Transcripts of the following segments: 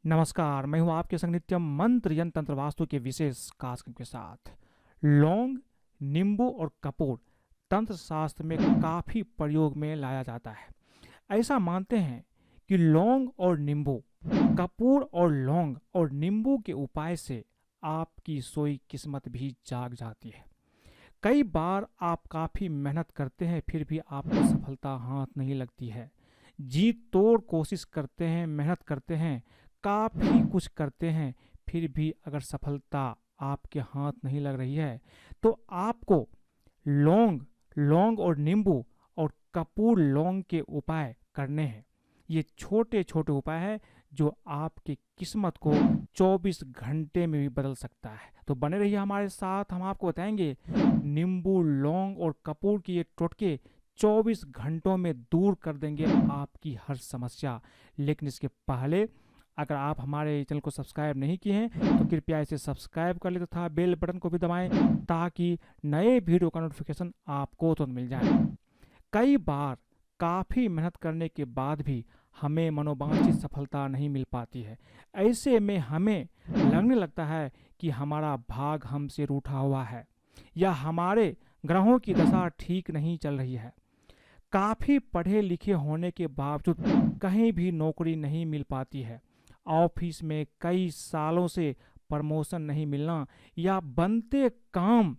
नमस्कार, मैं हूं आपके संग नित्यम मंत्र यंत्र तंत्र वास्तु के विशेष कार्यक्रम के साथ। लौंग, नींबू और कपूर तंत्र शास्त्र में काफी प्रयोग में लाया जाता है। ऐसा मानते हैं कि लौंग और नींबू, कपूर और लौंग और नींबू के उपाय से आपकी सोई किस्मत भी जाग जाती है। कई बार आप काफी मेहनत करते हैं, फिर भी आपको सफलता हाथ नहीं लगती है। जी तोड़ कोशिश करते हैं, मेहनत करते हैं, काफ़ी कुछ करते हैं, फिर भी अगर सफलता आपके हाथ नहीं लग रही है, तो आपको लौंग लौंग और नींबू और कपूर लौंग के उपाय करने हैं। ये छोटे छोटे उपाय हैं जो आपकी किस्मत को 24 घंटे में भी बदल सकता है। तो बने रहिए हमारे साथ, हम आपको बताएंगे नींबू, लौंग और कपूर की ये टोटके 24 घंटों में दूर कर देंगे आपकी हर समस्या। लेकिन इसके पहले अगर आप हमारे चैनल को सब्सक्राइब नहीं किए हैं तो कृपया इसे सब्सक्राइब कर ले तथा बेल बटन को भी दबाएं ताकि नए वीडियो का नोटिफिकेशन आपको तुरंत मिल जाए। कई बार काफ़ी मेहनत करने के बाद भी हमें मनोवांछित सफलता नहीं मिल पाती है। ऐसे में हमें लगने लगता है कि हमारा भाग हमसे रूठा हुआ है या हमारे ग्रहों की दशा ठीक नहीं चल रही है। काफ़ी पढ़े लिखे होने के बावजूद कहीं भी नौकरी नहीं मिल पाती है। ऑफिस में कई सालों से प्रमोशन नहीं मिलना या बनते काम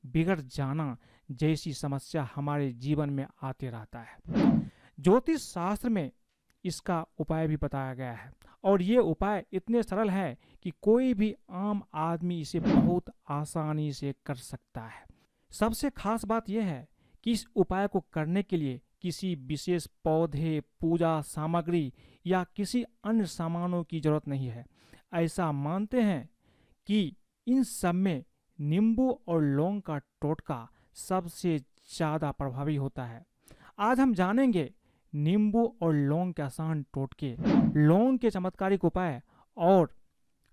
बिगड़ जाना जैसी समस्या हमारे जीवन में आते रहता है। ज्योतिष शास्त्र में इसका उपाय भी बताया गया है और ये उपाय इतने सरल है कि कोई भी आम आदमी इसे बहुत आसानी से कर सकता है। सबसे खास बात यह है कि इस उपाय को करने के लिए किसी विशेष पौधे, पूजा सामग्री या किसी अन्य सामानों की जरूरत नहीं है। ऐसा मानते हैं कि इन सब में नींबू और लौंग का टोटका सबसे ज़्यादा प्रभावी होता है। आज हम जानेंगे नींबू और लौंग के आसान टोटके, लौंग के चमत्कारिक उपाय और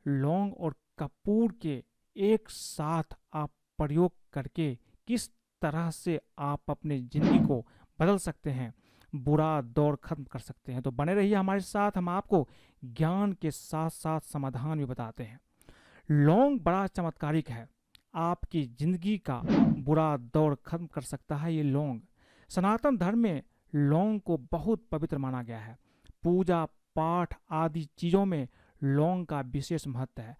लौंग और कपूर के एक साथ आप प्रयोग करके किस तरह से आप अपनी जिंदगी को बदल सकते हैं, बुरा दौर खत्म कर सकते हैं। तो बने रहिए हमारे साथ, हम आपको ज्ञान के साथ साथ समाधान भी बताते हैं। लौंग बड़ा चमत्कारिक है, आपकी जिंदगी का बुरा दौर खत्म कर सकता है। ये लौंग सनातन धर्म में लौंग को बहुत पवित्र माना गया है। पूजा पाठ आदि चीज़ों में लौंग का विशेष महत्व है।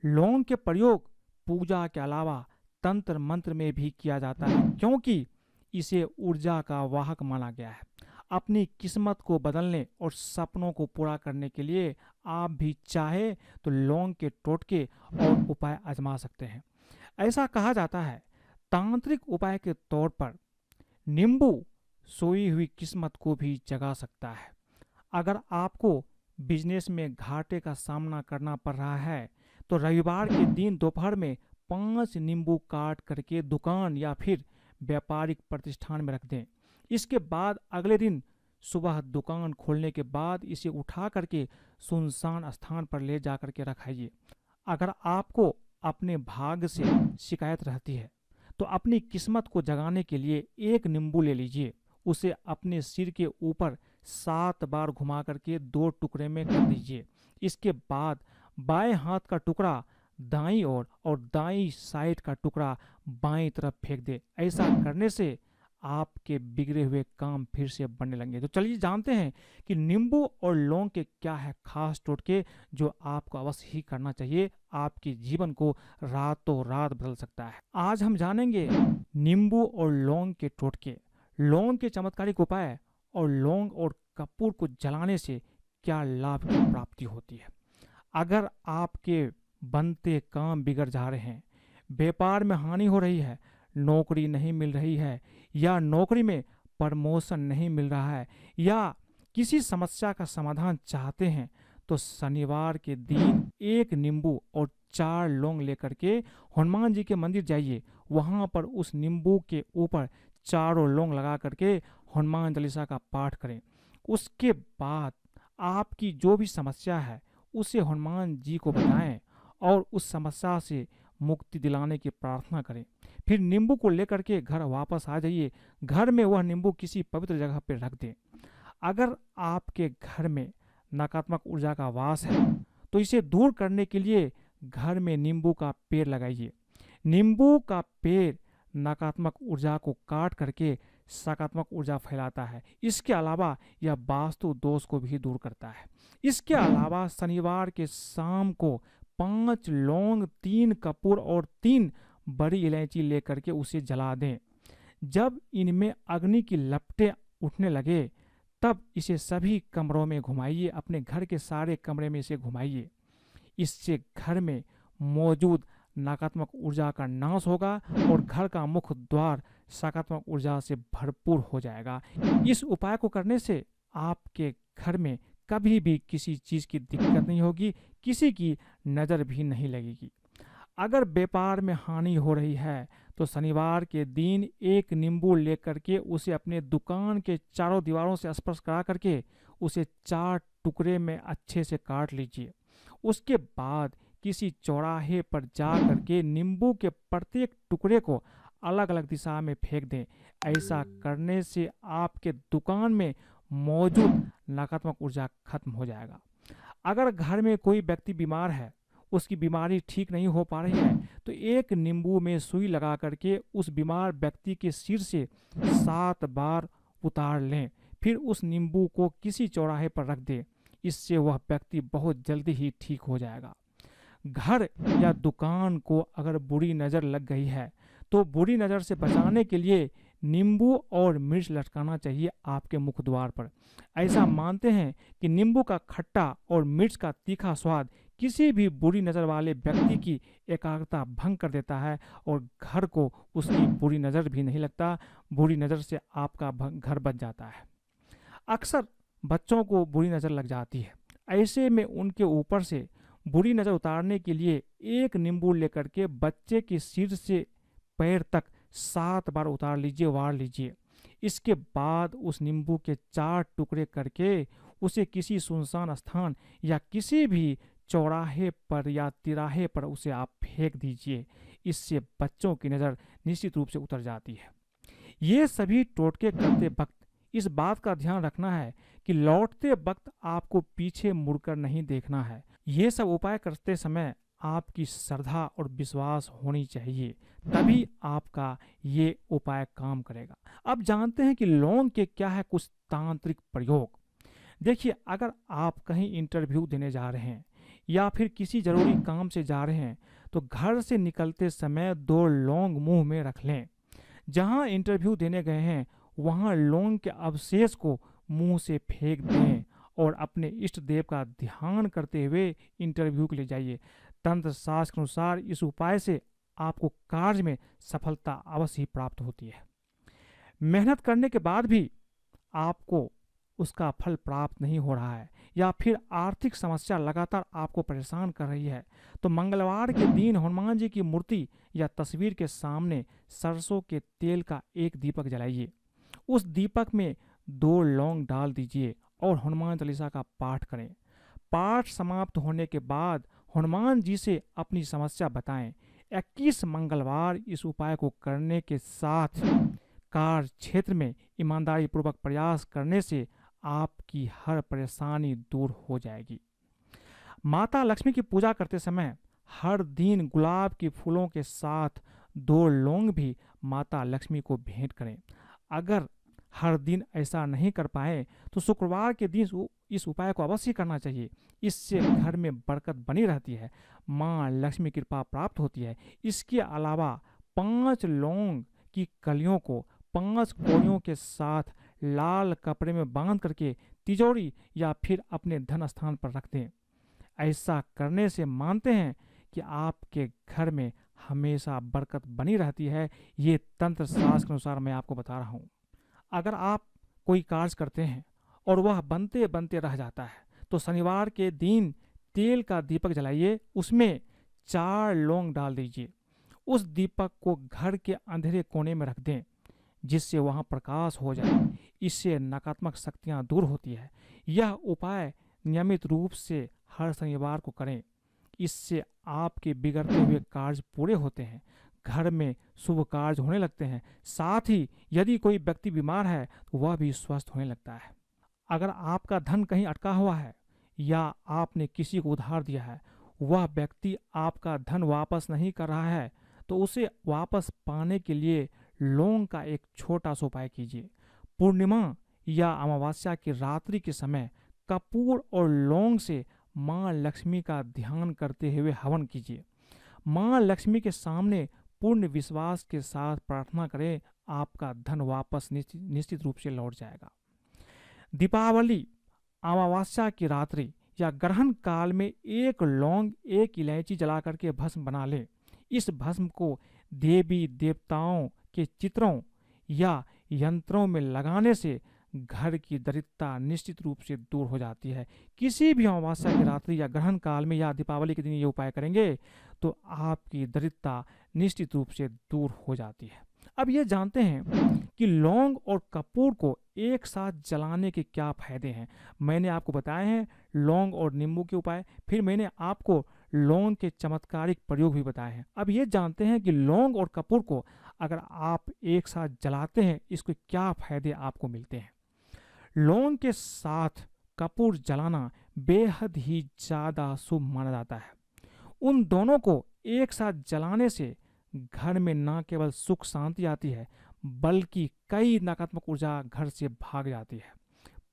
लौंग के प्रयोग पूजा के अलावा तंत्र मंत्र में भी किया जाता है क्योंकि इसे ऊर्जा का वाहक माना गया है। अपनी किस्मत को बदलने और सपनों को पूरा करने के लिए आप भी चाहे तो लौंग के टोटके और उपाय आजमा सकते हैं। ऐसा कहा जाता है तांत्रिक उपाय के तौर पर नींबू सोई हुई किस्मत को भी जगा सकता है। अगर आपको बिजनेस में घाटे का सामना करना पड़ रहा है तो रविवार के दिन दोपहर में 5 नींबू काट करके दुकान या फिर व्यापारिक प्रतिष्ठान में रख दें। इसके बाद अगले दिन सुबह दुकान खोलने के बाद इसे उठा करके सुनसान स्थान पर ले जा करके रखाइए। अगर आपको अपने भाग्य से शिकायत रहती है तो अपनी किस्मत को जगाने के लिए एक नींबू ले लीजिए, उसे अपने सिर के ऊपर 7 बार घुमा करके 2 टुकड़े में कर दीजिए। इसके बाद बाएं हाथ का टुकड़ा दाईं ओर और दाईं साइड का टुकड़ा बाईं तरफ फेंक दे। ऐसा करने से आपके बिगड़े हुए काम फिर से बनने लगेंगे। तो चलिए जानते हैं कि नींबू और लौंग के क्या है खास टोटके जो आपको अवश्य ही करना चाहिए, आपके जीवन को रातों रात बदल सकता है। आज हम जानेंगे नींबू और लौंग के टोटके, लौंग के चमत्कारिक उपाय और लौंग और कपूर को जलाने से क्या लाभ की प्राप्ति होती है। अगर आपके बनते काम बिगड़ जा रहे हैं, व्यापार में हानि हो रही है, नौकरी नहीं मिल रही है या नौकरी में प्रमोशन नहीं मिल रहा है या किसी समस्या का समाधान चाहते हैं, तो शनिवार के दिन एक नींबू और 4 लौंग लेकर के हनुमान जी के मंदिर जाइए। वहाँ पर उस नींबू के ऊपर चारों लौंग लगा करके हनुमान चालीसा का पाठ करें। उसके बाद आपकी जो भी समस्या है उसे हनुमान जी को बताएं और उस समस्या से मुक्ति दिलाने की प्रार्थना करें। फिर नींबू को लेकर के घर वापस आ जाइए। घर में वह नींबू किसी पवित्र जगह पर रख दें। अगर आपके घर में नकारात्मक ऊर्जा का वास है, तो इसे दूर करने के लिए घर में नींबू का पेड़ लगाइए। नींबू का पेड़ नकारात्मक ऊर्जा को काट करके सकारात्मक ऊर्जा फैलाता है। इसके अलावा यह वास्तु दोष को भी दूर करता है। इसके अलावा शनिवार के शाम को 5 लौंग, 3 कपूर और 3 बड़ी इलायची लेकर के उसे जला दें। जब इनमें अग्नि की लपटें उठने लगे तब इसे सभी कमरों में घुमाइए, अपने घर के सारे कमरे में इसे घुमाइए। इससे घर में मौजूद नकारात्मक ऊर्जा का नाश होगा और घर का मुख्य द्वार सकारात्मक ऊर्जा से भरपूर हो जाएगा। इस उपाय को करने से आपके घर में कभी भी किसी चीज़ की दिक्कत नहीं होगी, किसी की नज़र भी नहीं लगेगी। अगर व्यापार में हानि हो रही है तो शनिवार के दिन एक नींबू लेकर के उसे अपने दुकान के चारों दीवारों से स्पर्श करा करके उसे 4 टुकड़े में अच्छे से काट लीजिए। उसके बाद किसी चौराहे पर जा करके नींबू के प्रत्येक टुकड़े को अलग अलग दिशा में फेंक दें। ऐसा करने से आपके दुकान में मौजूद नकारात्मक ऊर्जा खत्म हो जाएगा। अगर घर में कोई व्यक्ति बीमार है, उसकी बीमारी ठीक नहीं हो पा रही है, तो एक नींबू में सुई लगा करके उस बीमार व्यक्ति के सिर से 7 बार उतार लें, फिर उस नींबू को किसी चौराहे पर रख दें। इससे वह व्यक्ति बहुत जल्दी ही ठीक हो जाएगा। घर या दुकान को अगर बुरी नज़र लग गई है तो बुरी नज़र से बचाने के लिए नींबू और मिर्च लटकाना चाहिए आपके मुख्य द्वार पर। ऐसा मानते हैं कि नींबू का खट्टा और मिर्च का तीखा स्वाद किसी भी बुरी नज़र वाले व्यक्ति की एकाग्रता भंग कर देता है और घर को उसकी बुरी नज़र भी नहीं लगता, बुरी नज़र से आपका घर बच जाता है। अक्सर बच्चों को बुरी नज़र लग जाती है, ऐसे में उनके ऊपर से बुरी नज़र उतारने के लिए एक नींबू लेकर के बच्चे के सिर से पैर तक 7 बार उतार लीजिए, वार लीजिए। इसके बाद उस नींबू के 4 टुकड़े करके उसे किसी सुनसान स्थान या किसी भी चौराहे पर या तिराहे पर उसे आप फेंक दीजिए। इससे बच्चों की नज़र निश्चित रूप से उतर जाती है। ये सभी टोटके करते वक्त इस बात का ध्यान रखना है कि लौटते वक्त आपको पीछे मुड़कर नहीं देखना है। ये सब उपाय करते समय आपकी श्रद्धा और विश्वास होनी चाहिए, तभी आपका ये उपाय काम करेगा। अब जानते हैं कि लौंग के क्या है कुछ तांत्रिक प्रयोग। देखिए, अगर आप कहीं इंटरव्यू देने जा रहे हैं या फिर किसी जरूरी काम से जा रहे हैं तो घर से निकलते समय 2 लौंग मुंह में रख लें। जहां इंटरव्यू देने गए हैं वहां लौंग के अवशेष को मुंह से फेंक दें और अपने इष्ट देव का ध्यान करते हुए इंटरव्यू के लिए जाइए। तंत्र शास्त्र के अनुसार इस उपाय से आपको कार्य में सफलता अवश्य ही प्राप्त होती है। मेहनत करने के बाद भी आपको उसका फल प्राप्त नहीं हो रहा है या फिर आर्थिक समस्या लगातार आपको परेशान कर रही है, तो मंगलवार के दिन हनुमान जी की मूर्ति या तस्वीर के सामने सरसों के तेल का एक दीपक जलाइए। उस दीपक में 2 लौंग डाल दीजिए और हनुमान चालीसा का पाठ करें। पाठ समाप्त होने के बाद हनुमान जी से अपनी समस्या बताएं। 21 मंगलवार इस उपाय को करने के साथ कार्य क्षेत्र में ईमानदारी पूर्वक प्रयास करने से आपकी हर परेशानी दूर हो जाएगी। माता लक्ष्मी की पूजा करते समय हर दिन गुलाब के फूलों के साथ 2 लौंग भी माता लक्ष्मी को भेंट करें। अगर हर दिन ऐसा नहीं कर पाए तो शुक्रवार के दिन इस उपाय को अवश्य करना चाहिए। इससे घर में बरकत बनी रहती है, माँ लक्ष्मी की कृपा प्राप्त होती है। इसके अलावा 5 लौंग की कलियों को 5 कौड़ियों के साथ लाल कपड़े में बांध करके तिजोरी या फिर अपने धन स्थान पर रख दें। ऐसा करने से मानते हैं कि आपके घर में हमेशा बरकत बनी रहती है। ये तंत्र शास्त्र के अनुसार मैं आपको बता रहा हूँ। अगर आप कोई कार्य करते हैं और वह बनते बनते रह जाता है तो शनिवार के दिन तेल का दीपक जलाइए, उसमें 4 लौंग डाल दीजिए। उस दीपक को घर के अंधेरे कोने में रख दें जिससे वहां प्रकाश हो जाए। इससे नकारात्मक शक्तियां दूर होती है। यह उपाय नियमित रूप से हर शनिवार को करें। इससे आपके बिगड़ते हुए कार्य पूरे होते हैं, घर में शुभ कार्य होने लगते हैं। साथ ही यदि कोई व्यक्ति बीमार है तो वह भी स्वस्थ होने लगता है। अगर आपका धन कहीं अटका हुआ है या आपने किसी को उधार दिया है, वह व्यक्ति आपका धन वापस नहीं कर रहा है, तो उसे वापस पाने के लिए लौंग का एक छोटा सा उपाय कीजिए। पूर्णिमा या अमावस्या की रात्रि के समय कपूर और लौंग से माँ लक्ष्मी का ध्यान करते हुए हवन कीजिए। माँ लक्ष्मी के सामने पूर्ण विश्वास के साथ प्रार्थना करें, आपका धन वापस निश्चित रूप से लौट जाएगा। दीपावली, अमावस्या की रात्रि या ग्रहण काल में एक लौंग, एक इलायची जला करके भस्म बना लें। इस भस्म को देवी देवताओं के चित्रों या यंत्रों में लगाने से घर की दरिद्रता निश्चित रूप से दूर हो जाती है। किसी भी अमावस्या की रात्रि या ग्रहण काल में या दीपावली के दिन ये उपाय करेंगे तो आपकी दरिद्रता निश्चित रूप से दूर हो जाती है। अब ये जानते हैं कि लौंग और कपूर को एक साथ जलाने के क्या फायदे हैं। मैंने आपको बताए हैं लौंग और नींबू के उपाय, फिर मैंने आपको लौंग के चमत्कारिक प्रयोग भी बताए हैं। अब ये जानते हैं कि लौंग और कपूर को अगर आप एक साथ जलाते हैं इसके क्या फायदे आपको मिलते हैं। लौंग के साथ कपूर जलाना बेहद ही ज़्यादा शुभ माना जाता है। उन दोनों को एक साथ जलाने से घर में न केवल सुख शांति आती है, बल्कि कई नकारात्मक ऊर्जा घर से भाग जाती है।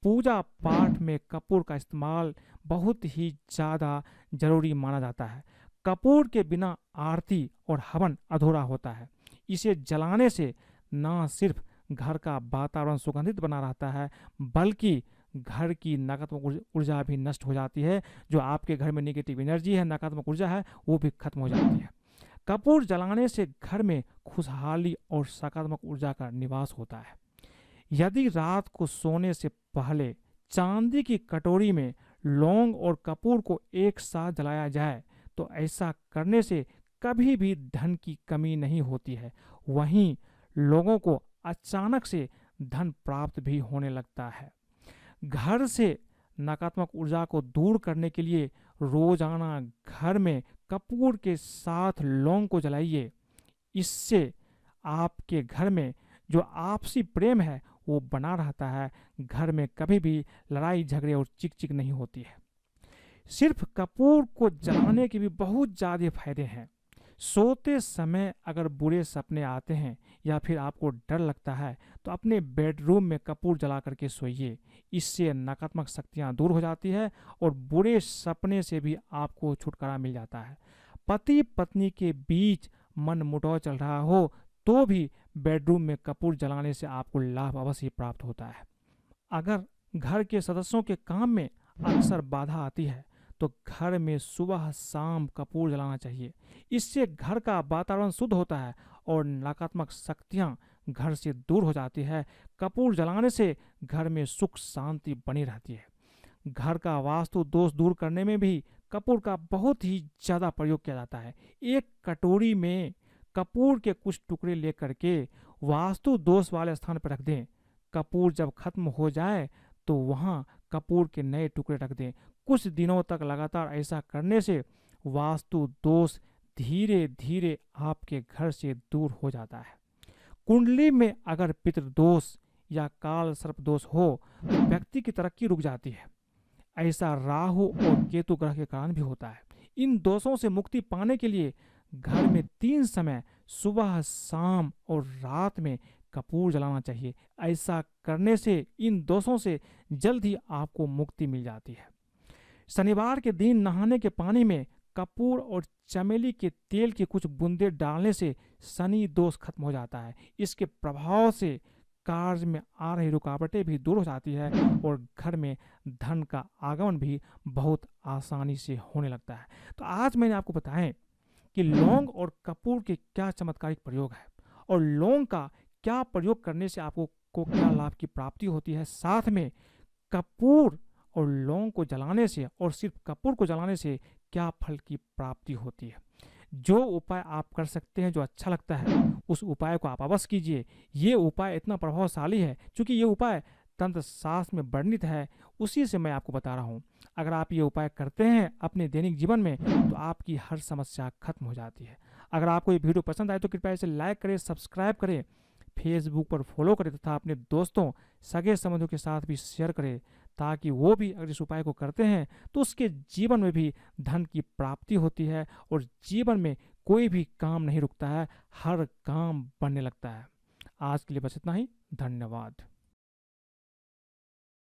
पूजा पाठ में कपूर का इस्तेमाल बहुत ही ज़्यादा जरूरी माना जाता है। कपूर के बिना आरती और हवन अधूरा होता है। इसे जलाने से न सिर्फ घर का वातावरण सुगंधित बना रहता है, बल्कि घर की नकारात्मक ऊर्जा भी नष्ट हो जाती है। जो आपके घर में नेगेटिव एनर्जी है, नकारात्मक ऊर्जा है, वो भी खत्म हो जाती है। कपूर जलाने से घर में खुशहाली और सकारात्मक ऊर्जा का निवास होता है। यदि रात को सोने से पहले चांदी की कटोरी में लौंग और कपूर को एक साथ जलाया जाए तो ऐसा करने से कभी भी धन की कमी नहीं होती है। वहीं लोगों को अचानक से धन प्राप्त भी होने लगता है। घर से नकारात्मक ऊर्जा को दूर करने के लिए रोजाना घर में कपूर के साथ लौंग को जलाइए। इससे आपके घर में जो आपसी प्रेम है वो बना रहता है। घर में कभी भी लड़ाई झगड़े और चिक चिक नहीं होती है। सिर्फ कपूर को जलाने के भी बहुत ज़्यादा फायदे हैं। सोते समय अगर बुरे सपने आते हैं या फिर आपको डर लगता है तो अपने बेडरूम में कपूर जला करके सोइए। इससे नकारात्मक शक्तियाँ दूर हो जाती है और बुरे सपने से भी आपको छुटकारा मिल जाता है। पति पत्नी के बीच मनमुटाव चल रहा हो तो भी बेडरूम में कपूर जलाने से आपको लाभ अवश्य प्राप्त होता है। अगर घर के सदस्यों के काम में अक्सर बाधा आती है तो घर में सुबह शाम कपूर जलाना चाहिए। इससे घर का वातावरण शुद्ध होता है और नकारात्मक शक्तियाँ घर से दूर हो जाती है। कपूर जलाने से घर में सुख शांति बनी रहती है। घर का वास्तु दोष दूर करने में भी कपूर का बहुत ही ज़्यादा प्रयोग किया जाता है। एक कटोरी में कपूर के कुछ टुकड़े लेकर के वास्तु दोष वाले स्थान पर रख दें। कपूर जब खत्म हो जाए तो वहाँ कपूर के नए टुकड़े रख दें। कुछ दिनों तक लगातार ऐसा करने से वास्तु दोष धीरे धीरे आपके घर से दूर हो जाता है। कुंडली में अगर पितृदोष या काल सर्प दोष हो तो व्यक्ति की तरक्की रुक जाती है। ऐसा राहु और केतु ग्रह के कारण भी होता है। इन दोषों से मुक्ति पाने के लिए घर में 3 समय सुबह, शाम और रात में कपूर जलाना चाहिए। ऐसा करने से इन दोषों से जल्द ही आपको मुक्ति मिल जाती है। शनिवार के दिन नहाने के पानी में कपूर और चमेली के तेल की कुछ बूंदे डालने से शनि दोष खत्म हो जाता है। इसके प्रभाव से कार्य में आ रही रुकावटें भी दूर हो जाती है और घर में धन का आगमन भी बहुत आसानी से होने लगता है। तो आज मैंने आपको बताया कि लौंग और कपूर के क्या चमत्कारिक प्रयोग है और लौंग का क्या प्रयोग करने से आपको क्या लाभ की प्राप्ति होती है। साथ में कपूर और लौंग को जलाने से और सिर्फ कपूर को जलाने से क्या फल की प्राप्ति होती है। जो उपाय आप कर सकते हैं, जो अच्छा लगता है, उस उपाय को आप अवश्य कीजिए। ये उपाय इतना प्रभावशाली है क्योंकि ये उपाय तंत्र शास्त्र में वर्णित है, उसी से मैं आपको बता रहा हूँ। अगर आप ये उपाय करते हैं अपने दैनिक जीवन में तो आपकी हर समस्या खत्म हो जाती है। अगर आपको ये वीडियो पसंद आए तो कृपया इसे लाइक करें, सब्सक्राइब करें, फेसबुक पर फॉलो करें तथा अपने दोस्तों, सगे संबंधियों के साथ भी शेयर करें ताकि वो भी अगर इस उपाय को करते हैं तो उसके जीवन में भी धन की प्राप्ति होती है और जीवन में कोई भी काम नहीं रुकता है, हर काम बनने लगता है। आज के लिए बस इतना ही। धन्यवाद।